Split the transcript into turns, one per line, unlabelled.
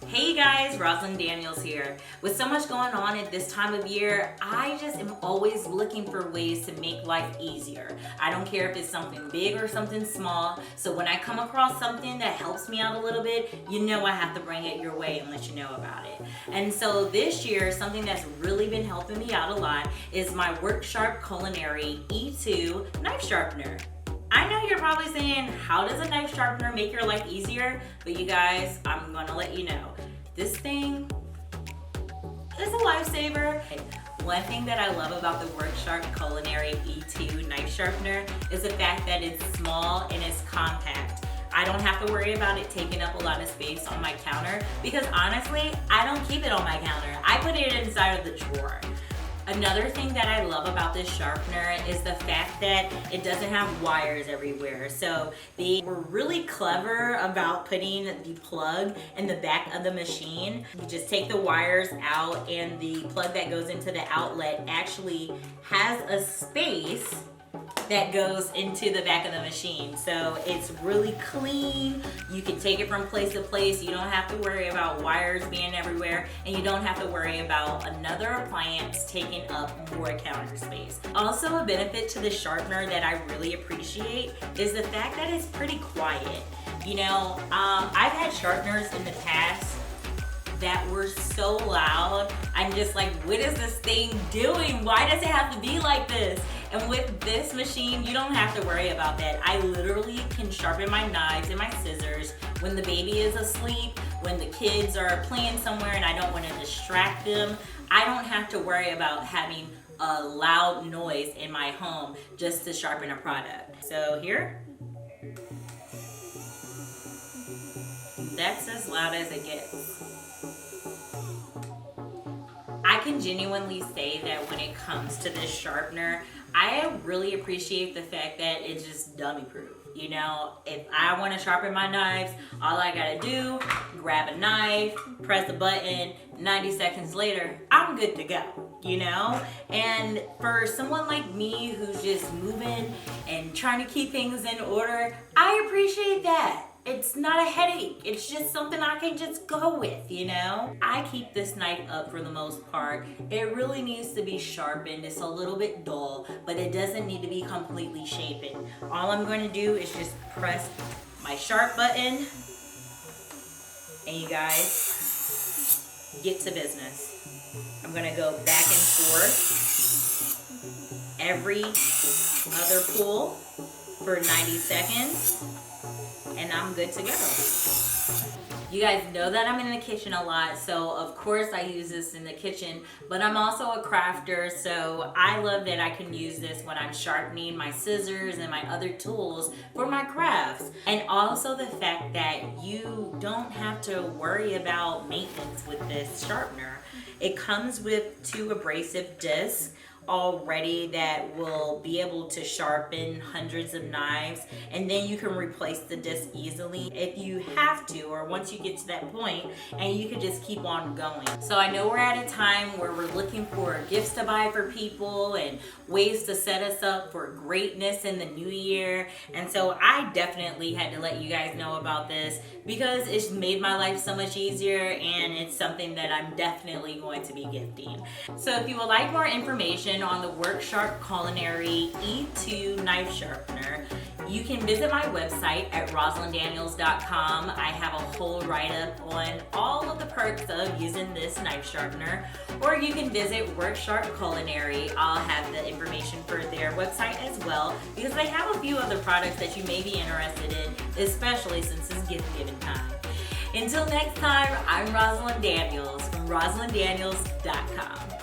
Hey guys, Rosalind Daniels here. With so much going on at this time of year, I just am always looking for ways to make life easier. I don't care if it's something big or something small. So when I come across something that helps me out a little bit, you know I have to bring it your way and let you know about it. And so this year, something that's really been helping me out a lot is my Work Sharp Culinary E2 Knife Sharpener. I know you're probably saying, how does a knife sharpener make your life easier? But you guys, I'm gonna let you know. This thing is a lifesaver. One thing that I love about the Work Sharp Culinary E2 Knife Sharpener is the fact that it's small and it's compact. I don't have to worry about it taking up a lot of space on my counter because honestly, I don't keep it on my counter. I put it inside of the drawer. Another thing that I love about this sharpener is the fact that it doesn't have wires everywhere. So they were really clever about putting the plug in the back of the machine. You just take the wires out and the plug that goes into the outlet actually has a space that goes into the back of the machine. So it's really clean. You can take it from place to place. You don't have to worry about wires being everywhere, and you don't have to worry about another appliance taking up more counter space. Also, a benefit to the sharpener that I really appreciate is the fact that it's pretty quiet. You know, I've had sharpeners in the past that were so loud. I'm just like, what is this thing doing? Why does it have to be like this? And with this machine, you don't have to worry about that. I literally can sharpen my knives and my scissors when the baby is asleep, when the kids are playing somewhere and I don't want to distract them. I don't have to worry about having a loud noise in my home just to sharpen a product. So here, that's as loud as it gets. I can genuinely say that when it comes to this sharpener, I really appreciate the fact that it's just dummy proof. You know, if I want to sharpen my knives, all I gotta do, grab a knife, press the button, 90 seconds later, I'm good to go, you know? And for someone like me who's just moving and trying to keep things in order, I appreciate that. It's not a headache. It's just something I can just go with, you know? I keep this knife up for the most part. It really needs to be sharpened. It's a little bit dull, but it doesn't need to be completely shapen. All I'm going to do is just press my sharp button, and you guys, get to business. I'm going to go back and forth every other pull for 90 seconds. And I'm good to go. You guys know that I'm in the kitchen a lot, so of course I use this in the kitchen, but I'm also a crafter, so I love that I can use this when I'm sharpening my scissors and my other tools for my crafts. And also the fact that you don't have to worry about maintenance with this sharpener. It comes with 2 abrasive discs already that will be able to sharpen hundreds of knives, and then you can replace the disc easily if you have to, or once you get to that point, and you can just keep on going. So I know we're at a time where we're looking for gifts to buy for people and ways to set us up for greatness in the new year, and so I definitely had to let you guys know about this because it's made my life so much easier, and it's something that I'm definitely going to be gifting. So if you would like more information on the Work Sharp Culinary E2 Knife Sharpener, you can visit my website at rosalinddaniels.com. I have a whole write-up on all of the perks of using this knife sharpener, or you can visit Work Sharp Culinary. I'll have the information for their website as well because they have a few other products that you may be interested in, especially since it's gift giving time. Until next time, I'm Rosalind Daniels from rosalinddaniels.com.